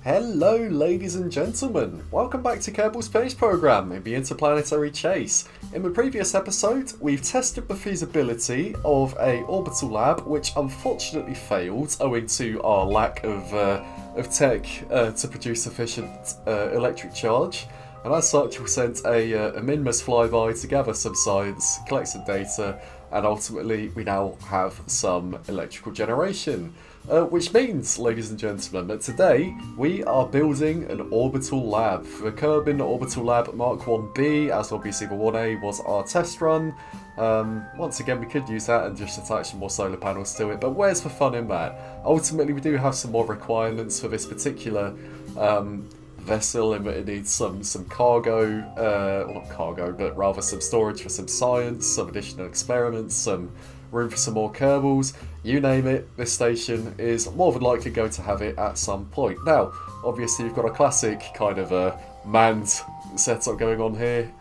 Hello ladies and gentlemen, welcome back to Kerbal Space Program in the Interplanetary Chase. In the previous episode, we've tested the feasibility of a orbital lab which unfortunately failed owing to our lack of tech to produce sufficient electric charge. And as such, we sent a MINMAS flyby to gather some science, collect some data, and ultimately we now have some electrical generation. Which means, ladies and gentlemen, that today we are building an orbital lab. The Kerbin Orbital Lab Mark 1B, as obviously the 1A was our test run. Once again, we could use that and just attach some more solar panels to it, but where's the fun in that? Ultimately, we do have some more requirements for this particular vessel, in that it needs some cargo, not cargo, but rather some storage for some science, some additional experiments, some room for some more Kerbals, you name it, this station is more than likely going to have it at some point. Now, obviously you've got a classic kind of a manned setup going on here.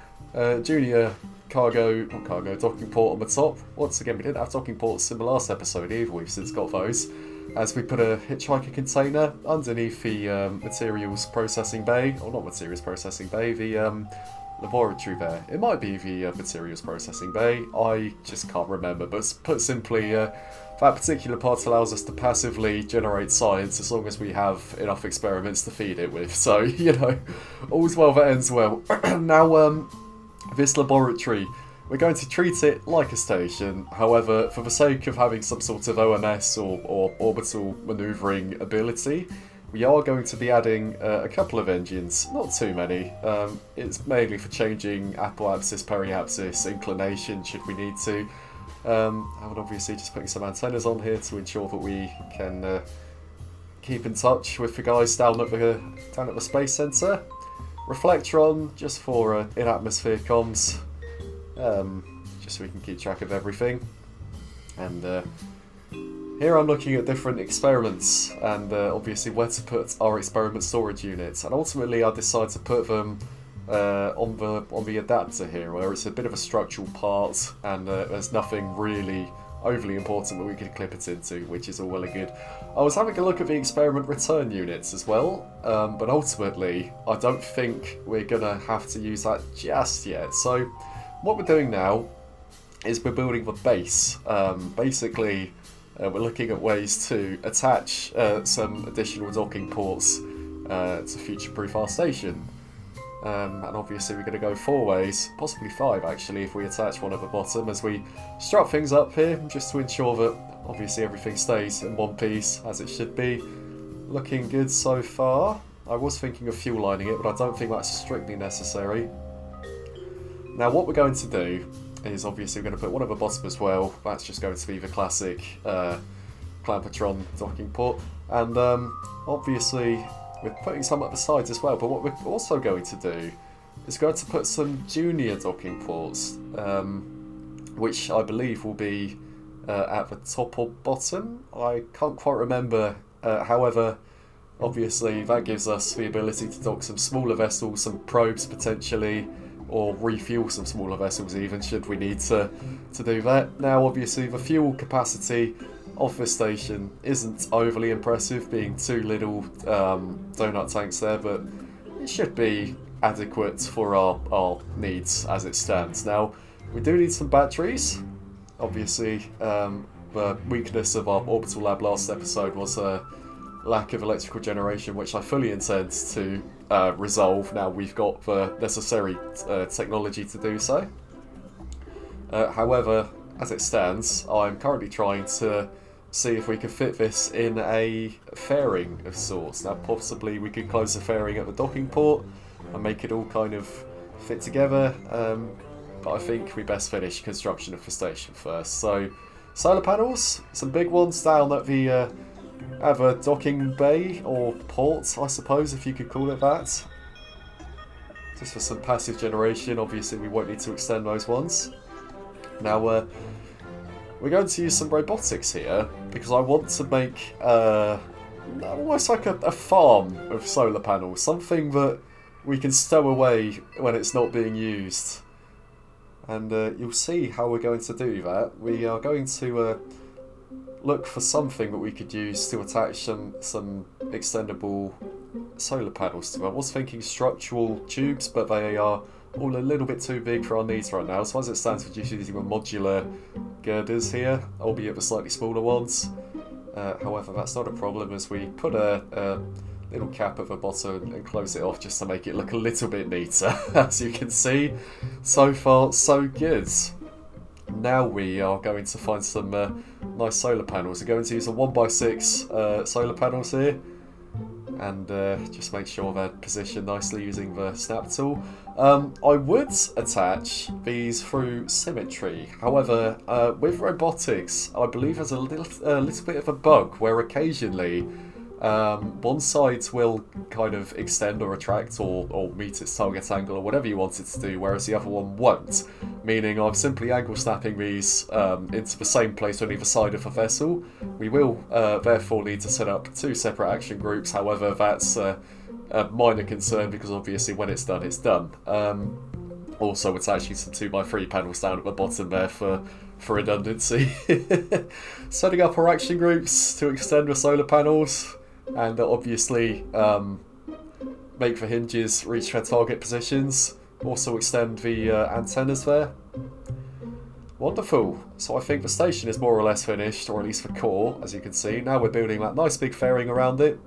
Junior docking port on the top. Once again, we didn't have docking ports in the last episode either, we've since got those. As we put a hitchhiker container underneath the materials processing bay, or not materials processing bay, the laboratory there. It might be the materials processing bay, I just can't remember, but put simply, that particular part allows us to passively generate science as long as we have enough experiments to feed it with. So, you know, all's well that ends well. Now, this laboratory, we're going to treat it like a station. However, for the sake of having some sort of OMS or orbital manoeuvring ability, we are going to be adding a couple of engines, not too many. It's mainly for changing apoapsis, periapsis, inclination should we need to. I would obviously just putting some antennas on here to ensure that we can keep in touch with the guys down at the Space Centre. Reflectron, just for in-atmosphere comms, just so we can keep track of everything. And here I'm looking at different experiments and obviously where to put our experiment storage units, and ultimately I decided to put them on the adapter here, where it's a bit of a structural part and there's nothing really overly important that we can clip it into, which is all well and good. I was having a look at the experiment return units as well, but ultimately I don't think we're gonna have to use that just yet. So what we're doing now is we're building the base. Basically, we're looking at ways to attach some additional docking ports to future-proof our station. And obviously we're going to go 4 ways, possibly 5 actually, if we attach one at the bottom as we strut things up here, just to ensure that obviously everything stays in one piece as it should be. Looking good so far. I was thinking of fuel lining it, but I don't think that's strictly necessary. Now what we're going to do is obviously we're going to put one at the bottom as well. That's just going to be the classic Clampatron docking port, and obviously we're putting some at the sides as well, but what we're also going to do is going to put some junior docking ports, which I believe will be at the top or bottom. I can't quite remember, however, obviously that gives us the ability to dock some smaller vessels, some probes potentially, or refuel some smaller vessels even, should we need to do that. Now obviously the fuel capacity of this station isn't overly impressive, being 2 little donut tanks there, but it should be adequate for our needs as it stands. Now we do need some batteries. Obviously the weakness of our orbital lab last episode was a lack of electrical generation, which I fully intend to resolve now we've got the necessary technology to do so. However, as it stands, I'm currently trying to see if we can fit this in a fairing of sorts. Now possibly we could close the fairing at the docking port and make it all kind of fit together, but I think we best finish construction of the station first. So solar panels, some big ones down at the other docking bay, or port I suppose if you could call it that, just for some passive generation. Obviously we won't need to extend those ones. Now we're going to use some robotics here because I want to make almost like a farm of solar panels, something that we can stow away when it's not being used. And you'll see how we're going to do that. We are going to look for something that we could use to attach some extendable solar panels to. I was thinking structural tubes, but they are all a little bit too big for our needs right now. So as it stands, we're just using the modular girders here, albeit the slightly smaller ones. However, that's not a problem as we put a little cap at the bottom and close it off just to make it look a little bit neater. As you can see, so far so good. Now we are going to find some nice solar panels. We're going to use a 1x6 solar panels here, and just make sure they're positioned nicely using the snap tool. I would attach these through symmetry. However, with robotics, I believe there's a little bit of a bug where occasionally one side will kind of extend or retract or meet its target angle or whatever you want it to do, whereas the other one won't. Meaning I'm simply angle snapping these into the same place on either side of the vessel. We will therefore need to set up 2 separate action groups. However, that's a minor concern because obviously when it's done, it's done. Also attaching some 2x3 panels down at the bottom there for redundancy. Setting up our action groups to extend the solar panels and obviously make the hinges reach their target positions. Also extend the antennas there. Wonderful. So I think the station is more or less finished, or at least the core, as you can see. Now we're building that nice big fairing around it.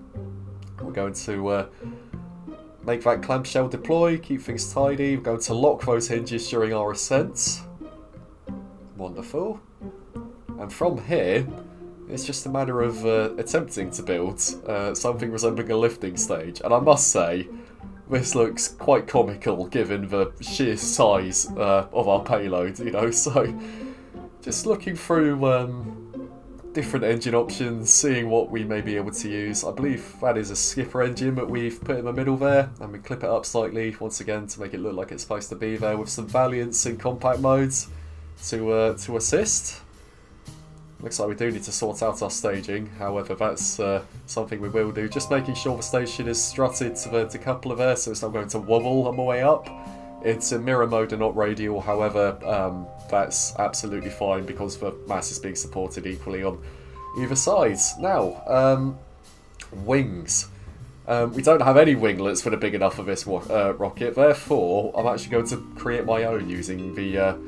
We're going to make that clamshell deploy, keep things tidy. We're going to lock those hinges during our ascent. Wonderful. And from here, it's just a matter of attempting to build something resembling a lifting stage. And I must say, this looks quite comical given the sheer size of our payload, you know. So, just looking through different engine options, seeing what we may be able to use. I believe that is a skipper engine that we've put in the middle there, and we clip it up slightly once again to make it look like it's supposed to be there, with some Valiants in compact modes to assist. Looks like we do need to sort out our staging, however that's something we will do. Just making sure the station is strutted to the decoupler there so it's not going to wobble on the way up. It's in mirror mode and not radial, however that's absolutely fine because the mass is being supported equally on either side. Now, wings. We don't have any winglets that are big enough for this rocket, therefore I'm actually going to create my own using the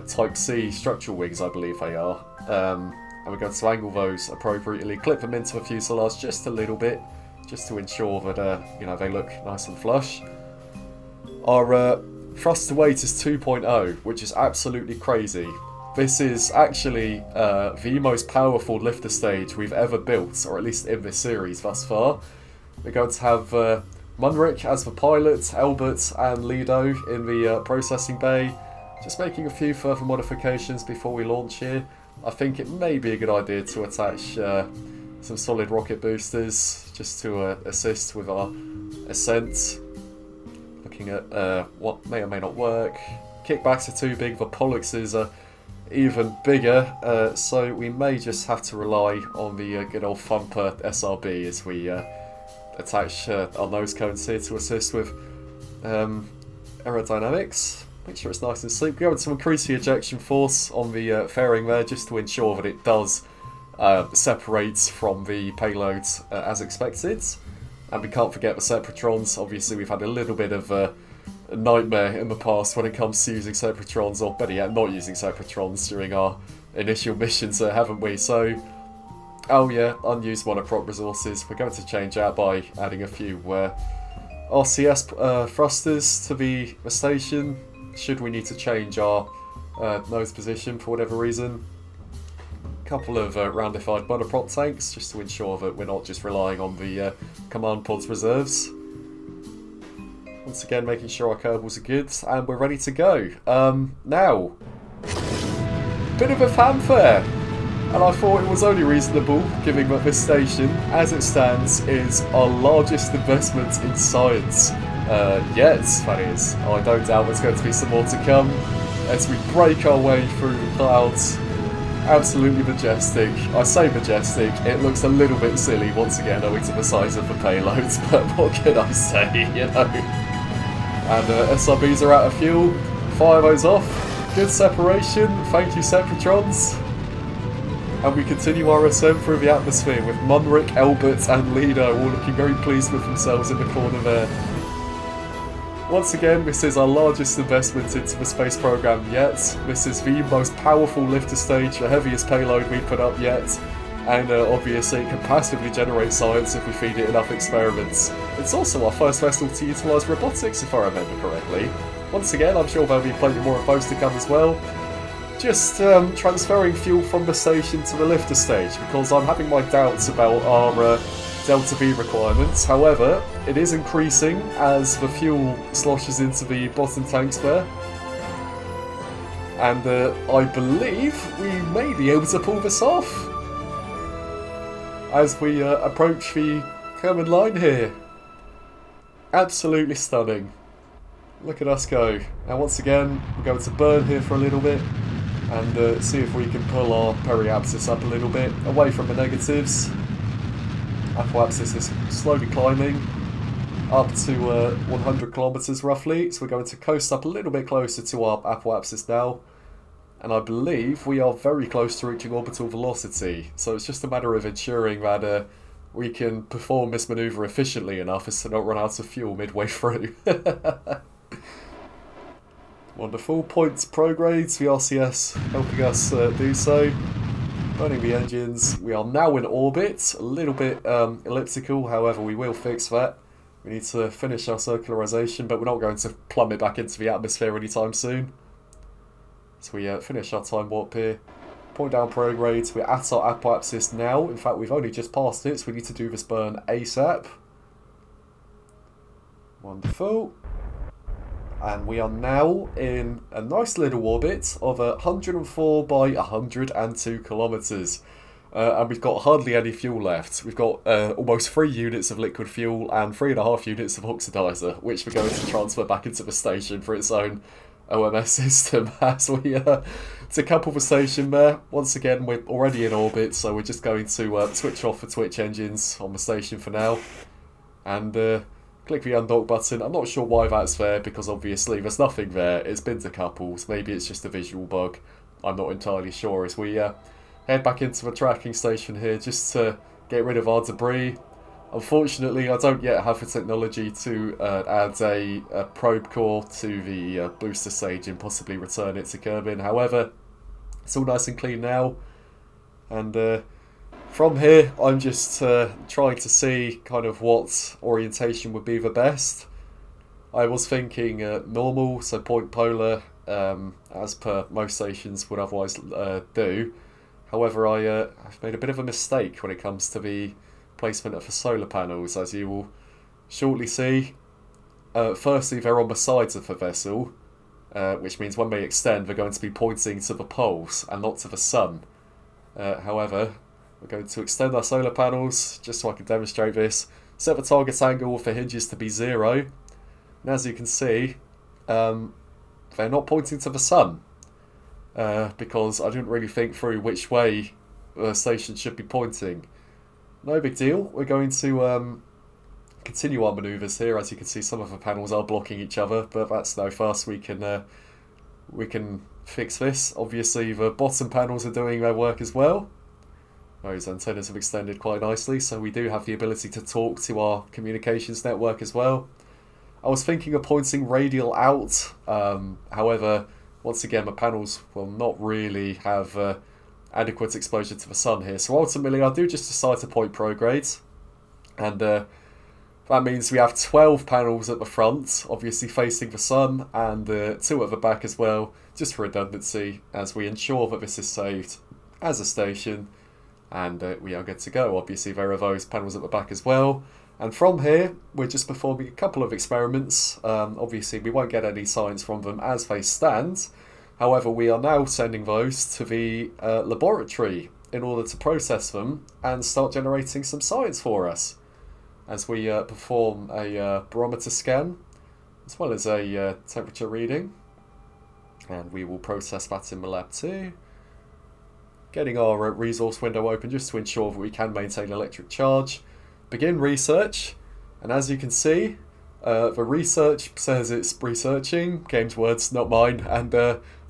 Type C structural wings, I believe they are. And we're going to angle those appropriately, clip them into the fuselage just a little bit, just to ensure that you know, they look nice and flush. Our thrust to weight is 2.0, which is absolutely crazy. This is actually the most powerful lifter stage we've ever built, or at least in this series thus far. We're going to have Munrik as the pilot, Albert and Lido in the processing bay. Just making a few further modifications before we launch here. I think it may be a good idea to attach some solid rocket boosters just to assist with our ascent. Looking at what may or may not work. Kickbacks are too big, the Pollux are even bigger, so we may just have to rely on the good old Thumper SRB as we attach our nose cones here to assist with aerodynamics. Make sure it's nice and sleek. We're going to increase the ejection force on the fairing there just to ensure that it does separate from the payload as expected. And we can't forget the Separatrons. Obviously we've had a little bit of a nightmare in the past when it comes to using Separatrons, or better yet, not using Separatrons during our initial missions there, haven't we? So, oh yeah, unused monoprop resources. We're going to change that by adding a few RCS thrusters to the station, should we need to change our nose position for whatever reason. A couple of roundified monoprop tanks, just to ensure that we're not just relying on the command pod's reserves. Once again, making sure our Kerbals are good, and we're ready to go. Now, bit of a fanfare, and I thought it was only reasonable, given that this station, as it stands, is our largest investment in science. Yet, that is. I don't doubt there's going to be some more to come as we break our way through the clouds. Absolutely majestic. I say majestic, it looks a little bit silly once again owing to the size of the payloads, but what can I say, you know? And SRBs are out of fuel. Fire those off. Good separation. Thank you, Separatrons. And we continue our ascent through the atmosphere with Munrik, Elbert and Lido all looking very pleased with themselves in the corner there. Once again, this is our largest investment into the space program yet. This is the most powerful lifter stage, the heaviest payload we put up yet. And obviously it can passively generate science if we feed it enough experiments. It's also our first vessel to utilise robotics, if I remember correctly. Once again, I'm sure there'll be plenty more of those to come as well. Just transferring fuel from the station to the lifter stage, because I'm having my doubts about our Delta V requirements. However, it is increasing as the fuel sloshes into the bottom tanks there. And I believe we may be able to pull this off as we approach the Kerbin line here. Absolutely stunning. Look at us go. Now once again, we're going to burn here for a little bit and see if we can pull our periapsis up a little bit, away from the negatives. Apoapsis is slowly climbing up to 100 kilometers roughly, so we're going to coast up a little bit closer to our apoapsis now. And I believe we are very close to reaching orbital velocity, so it's just a matter of ensuring that we can perform this manoeuvre efficiently enough as to not run out of fuel midway through. Wonderful. Points progrades, the RCS helping us do so. Burning the engines. We are now in orbit, a little bit elliptical, however we will fix that. We need to finish our circularization, but we're not going to plummet back into the atmosphere anytime soon. So we finish our time warp here. Point down progrades, we're at our apoapsis now. In fact, we've only just passed it, so we need to do this burn ASAP. Wonderful. And we are now in a nice little orbit of 104 by 102 kilometers. And we've got hardly any fuel left. We've got almost 3 units of liquid fuel and 3.5 units of oxidizer, which we're going to transfer back into the station for its own OMS system as we decouple the station there. Once again, we're already in orbit, so we're just going to switch off the Twitch engines on the station for now. And click the undock button. I'm not sure why that's there, because obviously there's nothing there. It's been decoupled. Maybe it's just a visual bug. I'm not entirely sure. As we head back into the tracking station here just to get rid of our debris. Unfortunately, I don't yet have the technology to add a probe core to the booster stage and possibly return it to Kerbin. However, it's all nice and clean now. And from here, I'm just trying to see kind of what orientation would be the best. I was thinking normal, so point polar, as per most stations would otherwise do. However, I've made a bit of a mistake when it comes to the placement of the solar panels, as you will shortly see. Firstly, they're on the sides of the vessel, which means when they extend, they're going to be pointing to the poles and not to the sun. However, we're going to extend our solar panels, just so I can demonstrate this. Set the target angle for hinges to be 0. And as you can see, they're not pointing to the sun. Because I didn't really think through which way the station should be pointing. No big deal. We're going to continue our manoeuvres here. As you can see, some of the panels are blocking each other, but that's no fuss. We can fix this. Obviously, the bottom panels are doing their work as well. Those antennas have extended quite nicely, so we do have the ability to talk to our communications network as well. I was thinking of pointing radial out. However, once again, the panels will not really have adequate exposure to the sun here. So ultimately, I do just decide to point progrades. And that means we have 12 panels at the front, obviously facing the sun, and 2 at the back as well, just for redundancy, as we ensure that this is saved as a station. And we are good to go. Obviously, there are those panels at the back as well. And from here, we're just performing a couple of experiments. Obviously, we won't get any science from them as they stand. However, we are now sending those to the laboratory in order to process them and start generating some science for us. As we perform a barometer scan, as well as a temperature reading. And we will process that in the lab too. Getting our resource window open just to ensure that we can maintain electric charge. Begin research, and as you can see, the research says it's researching, game's words, not mine, and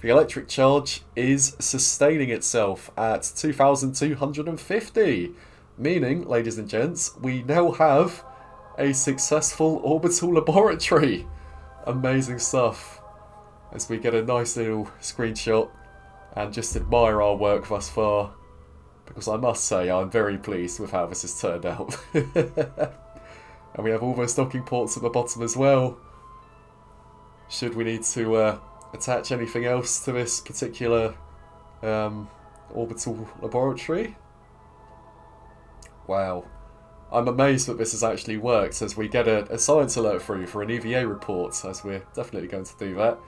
The electric charge is sustaining itself at 2,250, meaning, ladies and gents, we now have a successful orbital laboratory. Amazing stuff. As we get a nice little screenshot and just admire our work thus far, because I must say I'm very pleased with how this has turned out. And we have all those docking ports at the bottom as well. Should we need to attach anything else to this particular orbital laboratory? Wow. I'm amazed that this has actually worked, as we get a science alert through for an EVA report, as we're definitely going to do that.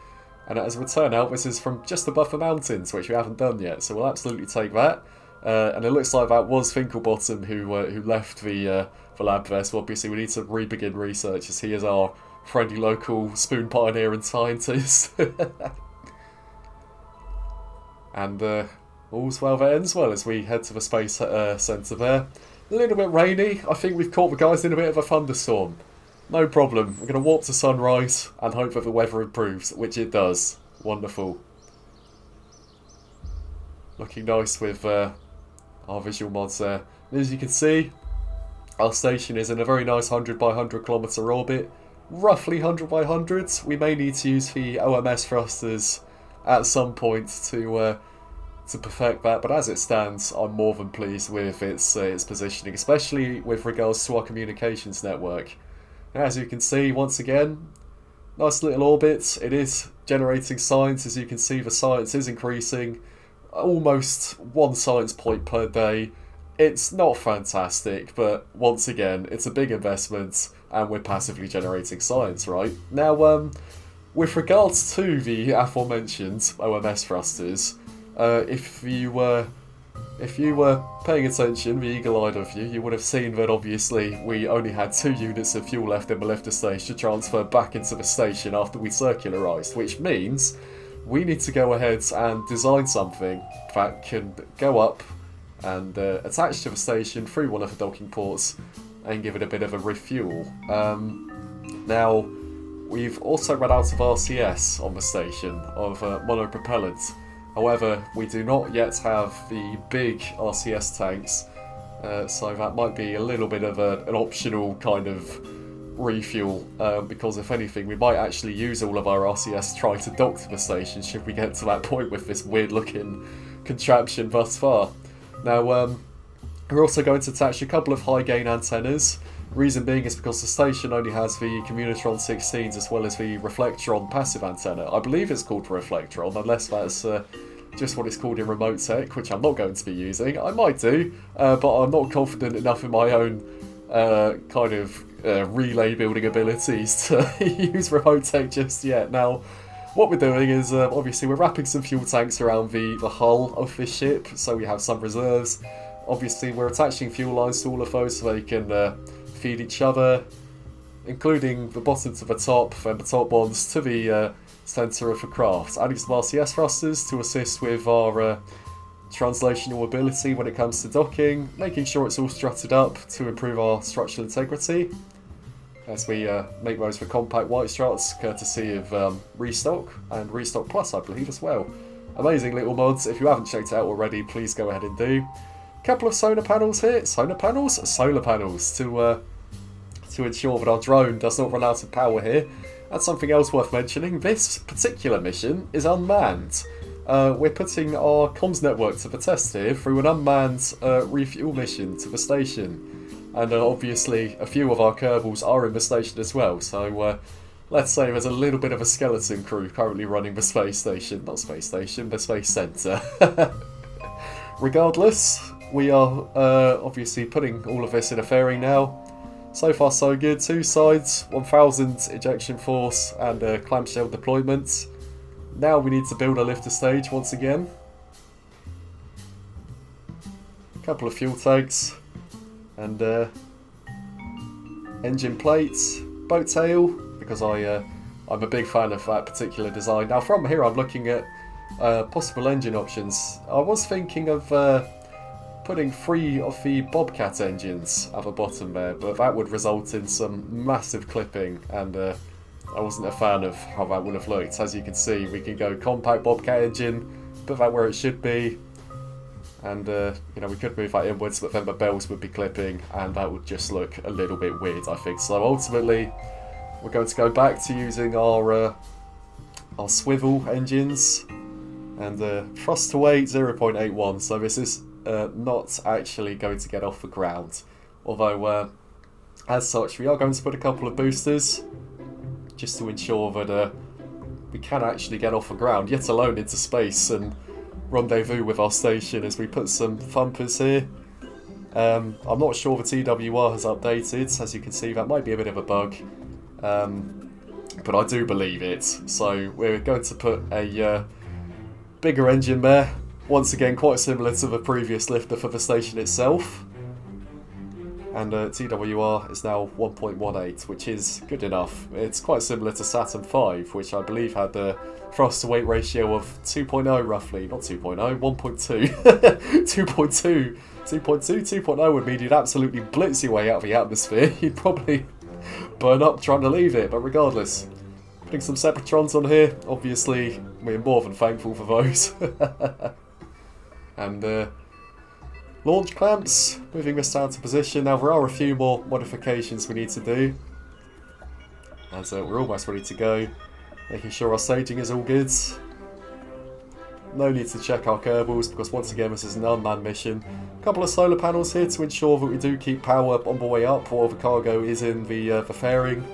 And as it would turn out, this is from just above the mountains, which we haven't done yet, so we'll absolutely take that. And it looks like that was Finkelbottom who left the lab there, so obviously we need to re-begin research, as he is our friendly local spoon pioneer and scientist. And all's well that ends well as we head to the space centre there. A little bit rainy. I think we've caught the guys in a bit of a thunderstorm. No problem. We're going to warp to sunrise and hope that the weather improves, which it does. Wonderful. Looking nice with our visual mods there. And as you can see, our station is in a very nice 100 by 100 kilometre orbit. Roughly 100 by 100. We may need to use the OMS thrusters at some point to perfect that, but as it stands, I'm more than pleased with its positioning, especially with regards to our communications network. And as you can see, once again, nice little orbit. It is generating science. As you can see, the science is increasing. Almost 1 science point per day. It's not fantastic, but once again, it's a big investment, and we're passively generating science, right? Now, with regards to the aforementioned OMS thrusters, if you were paying attention, the eagle-eyed of you, you would have seen that obviously we only had 2 units of fuel left in the lifter stage to transfer back into the station after we circularised, which means we need to go ahead and design something that can go up and attach to the station through one of the docking ports and give it a bit of a refuel. Now, we've also run out of RCS on the station, of monopropellant. However, we do not yet have the big RCS tanks, so that might be a little bit of an optional kind of refuel, because if anything, we might actually use all of our RCS trying to dock to the station should we get to that point with this weird looking contraption thus far. Now, we're also going to attach a couple of high gain antennas. Reason being is because the station only has the Communitron 16s as well as the Reflectron passive antenna. I believe it's called Reflectron, unless that's just what it's called in remote tech, which I'm not going to be using. I might do, but I'm not confident enough in my own kind of relay building abilities to use remote tech just yet. Now, what we're doing is, obviously we're wrapping some fuel tanks around the hull of this ship, so we have some reserves. Obviously we're attaching fuel lines to all of those so they can feed each other, including the bottom to the top and the top ones to the centre of the craft. Adding some RCS thrusters to assist with our translational ability when it comes to docking, making sure it's all strutted up to improve our structural integrity as we make those for compact white struts, courtesy of Restock and Restock Plus, I believe, as well. Amazing little mods. If you haven't checked it out already, please go ahead and do. Couple of solar panels here. Solar panels to ensure that our drone does not run out of power here. That's something else worth mentioning. This particular mission is unmanned. We're putting our comms network to the test here through an unmanned refuel mission to the station. And obviously a few of our Kerbals are in the station as well, so let's say there's a little bit of a skeleton crew currently running the space station. Not space station, the space centre. Regardless, we are obviously putting all of this in a fairing now. So far so good. 2 sides, 1000 ejection force and clamshell deployment. Now we need to build a lifter stage once again. Couple of fuel tanks and engine plates, boat tail, because I'm a big fan of that particular design. Now from here I'm looking at possible engine options. I was thinking of putting 3 of the Bobcat engines at the bottom there, but that would result in some massive clipping and I wasn't a fan of how that would have looked. As you can see, we can go compact Bobcat engine, put that where it should be, and you know, we could move that inwards, but then the bells would be clipping, and that would just look a little bit weird, I think. So ultimately, we're going to go back to using our swivel engines, and thrust to weight 0.81. So this is not actually going to get off the ground, although as such, we are going to put a couple of boosters just to ensure that we can actually get off the ground, yet alone into space, and rendezvous with our station as we put some thumpers here. I'm not sure the TWR has updated. As you can see, that might be a bit of a bug, but I do believe it. So we're going to put a bigger engine there, once again quite similar to the previous lifter for the station itself. And TWR is now 1.18, which is good enough. It's quite similar to Saturn V, which I believe had a thrust to weight ratio of 2.0 roughly. Not 2.0, 1.2. 2.2. 2.0 would mean you'd absolutely blitz your way out of the atmosphere. You'd probably burn up trying to leave it, but regardless. Putting some Separatrons on here. Obviously, we're more than thankful for those. And launch clamps, moving this down to position. Now there are a few more modifications we need to do, as we're almost ready to go. Making sure our staging is all good. No need to check our Kerbals, because once again this is an unmanned mission. A couple of solar panels here to ensure that we do keep power on the way up while the cargo is in the fairing.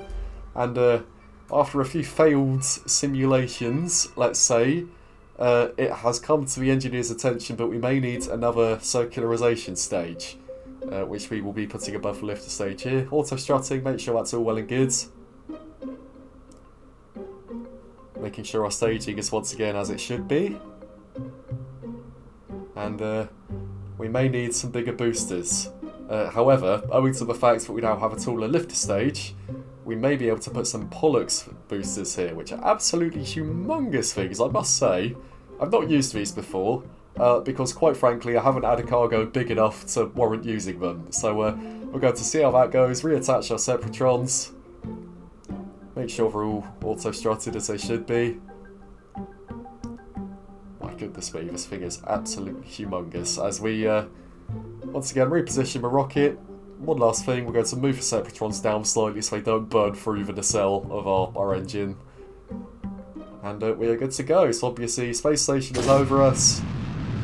And after a few failed simulations, let's say, it has come to the engineer's attention that we may need another circularization stage, which we will be putting above the lifter stage here. Auto strutting, make sure that's all well and good. Making sure our staging is once again as it should be. And we may need some bigger boosters. However, owing to the fact that we now have a taller lifter stage, we may be able to put some Pollux boosters here, which are absolutely humongous things, I must say. I've not used these before, because quite frankly I haven't had a cargo big enough to warrant using them. So we're going to see how that goes, reattach our Separatrons, make sure they're all auto-strutted as they should be. My goodness me, this thing is absolutely humongous. As we once again reposition the rocket. One last thing, we're going to move the Separatrons down slightly so they don't burn through the nacelle of our engine. And we are good to go. So obviously space station is over us,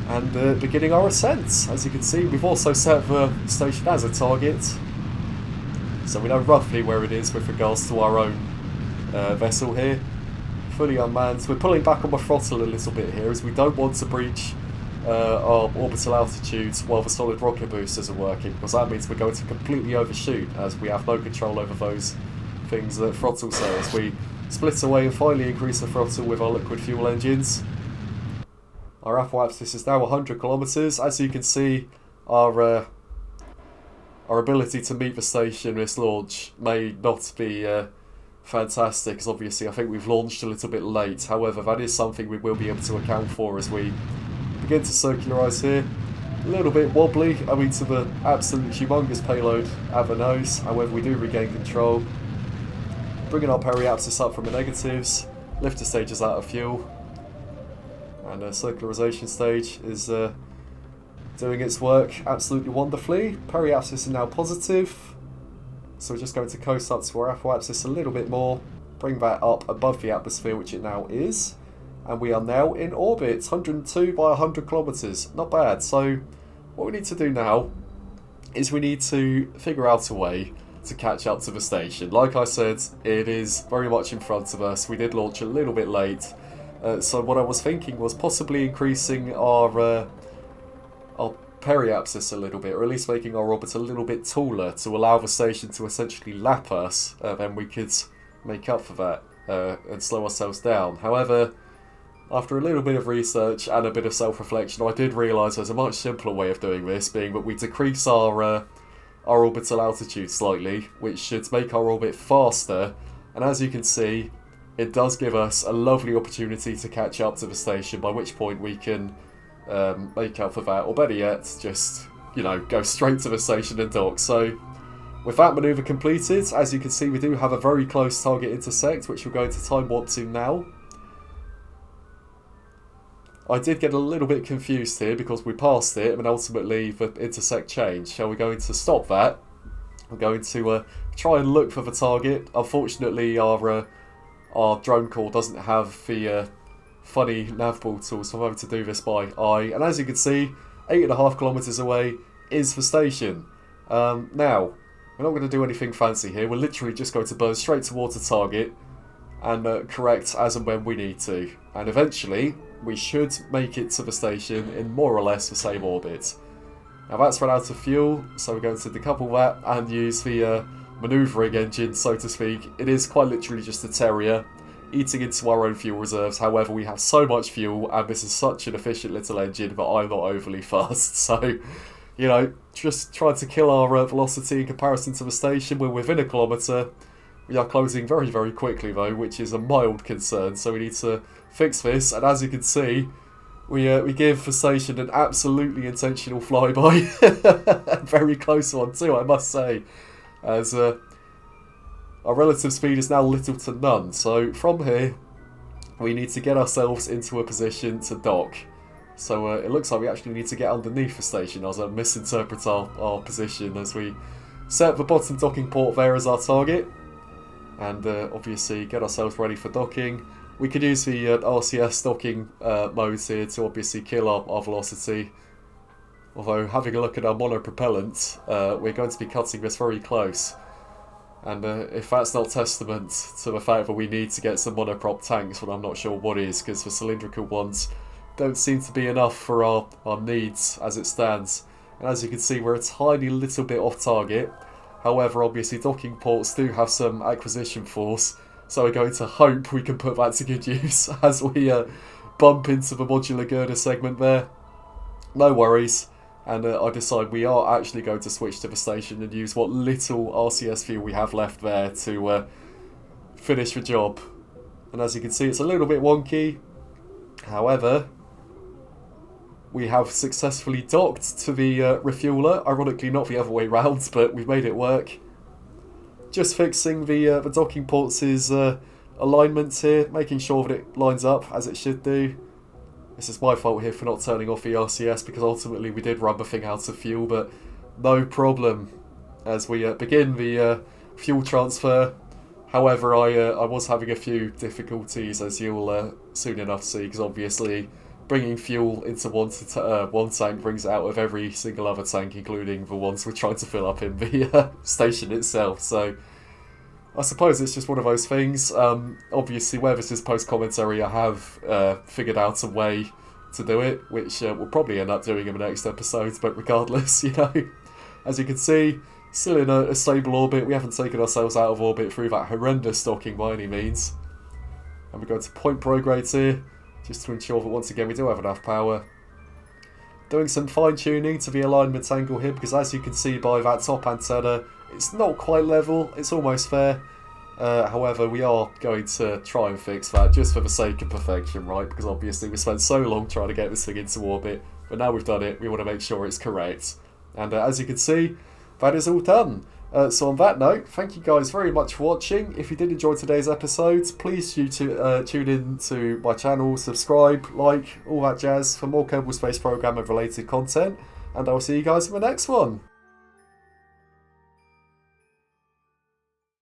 and beginning our ascent. As you can see, we've also set the station as a target, so we know roughly where it is with regards to our own vessel here. Fully unmanned. We're pulling back on the throttle a little bit here, as we don't want to breach our orbital altitudes while the solid rocket boosters are working, because that means we're going to completely overshoot, as we have no control over those things that throttle cells. We split away and finally increase the throttle with our liquid fuel engines. Our apoapsis is now 100 kilometers. As you can see, our ability to meet the station this launch may not be fantastic, as obviously I think we've launched a little bit late. However, that is something we will be able to account for as we begin to circularize here. A little bit wobbly owing to the absolute humongous payload at the nose. However, we do regain control. Bringing our periapsis up from the negatives. Lifter stage is out of fuel. And circularization stage is doing its work absolutely wonderfully. Periapsis is now positive. So we're just going to coast up to our apoapsis a little bit more. Bring that up above the atmosphere, which it now is. And we are now in orbit, 102 by 100 kilometers. Not bad. So what we need to do now is we need to figure out a way to catch up to the station. Like I said, it is very much in front of us. We did launch a little bit late. So what I was thinking was possibly increasing our periapsis a little bit, or at least making our orbit a little bit taller to allow the station to essentially lap us. Then we could make up for that and slow ourselves down. However, after a little bit of research and a bit of self-reflection, I did realise there's a much simpler way of doing this, being that we decrease our orbital altitude slightly, which should make our orbit faster. And as you can see, it does give us a lovely opportunity to catch up to the station, by which point we can make up for that, or better yet, just, you know, go straight to the station and dock. So With that manoeuvre completed, as you can see, we do have a very close target intersect, which we're going to time warp to now. I did get a little bit confused here because we passed it and ultimately the intersect changed. So we're going to stop that. We're going to try and look for the target. Unfortunately, our drone core doesn't have the funny nav portal, so I'm having to do this by eye. And as you can see, 8.5 kilometers away is the station. Now, we're not going to do anything fancy here. We're literally just going to burn straight towards the target and correct as and when we need to. And eventually, we should make it to the station in more or less the same orbit. Now that's run out of fuel, so we're going to decouple that and use the manoeuvring engine, so to speak. It is quite literally just a terrier eating into our own fuel reserves. However, we have so much fuel and this is such an efficient little engine that I'm not overly fast. So, you know, just trying to kill our velocity in comparison to the station. We're within a kilometre. We are closing very, very quickly though, which is a mild concern. So we need to fix this. And as you can see, we give the station an absolutely intentional flyby. Very close one too, I must say. As our relative speed is now little to none. So from here, we need to get ourselves into a position to dock. So it looks like we actually need to get underneath the station as I misinterpret our position as we set the bottom docking port there as our target. And obviously get ourselves ready for docking. We could use the RCS docking modes here to obviously kill our velocity. Although having a look at our monopropellant, we're going to be cutting this very close. And if that's not testament to the fact that we need to get some monoprop tanks, well, I'm not sure what is, because the cylindrical ones don't seem to be enough for our needs as it stands. And as you can see, we're a tiny little bit off target. However, obviously docking ports do have some acquisition force, so we're going to hope we can put that to good use as we bump into the modular girder segment there. No worries. And I decide we are actually going to switch to the station and use what little RCS fuel we have left there to finish the job. And as you can see, it's a little bit wonky. However, we have successfully docked to the refueler. Ironically, not the other way round, but we've made it work. Just fixing the docking ports' alignment here, making sure that it lines up as it should do. This is my fault here for not turning off the RCS because ultimately we did run the thing out of fuel, but no problem as we begin the fuel transfer. However, I was having a few difficulties, as you'll soon enough see, because obviously bringing fuel into one tank brings it out of every single other tank, including the ones we're trying to fill up in the station itself. So I suppose it's just one of those things. Obviously, where this is post-commentary, I have figured out a way to do it, which we'll probably end up doing in the next episode, but regardless, you know, as you can see, still in a stable orbit. We haven't taken ourselves out of orbit through that horrendous docking by any means. And we're going to point prograde here, just to ensure that once again we do have enough power. Doing some fine-tuning to the alignment angle here, because as you can see by that top antenna, it's not quite level, it's almost fair. However, we are going to try and fix that just for the sake of perfection, right? Because obviously we spent so long trying to get this thing into orbit, but now we've done it, we want to make sure it's correct. And as you can see, that is all done. So on that note, thank you guys very much for watching. If you did enjoy today's episode, please tune in to my channel, subscribe, like, all that jazz for more Kerbal Space Program and related content. And I'll see you guys in the next one.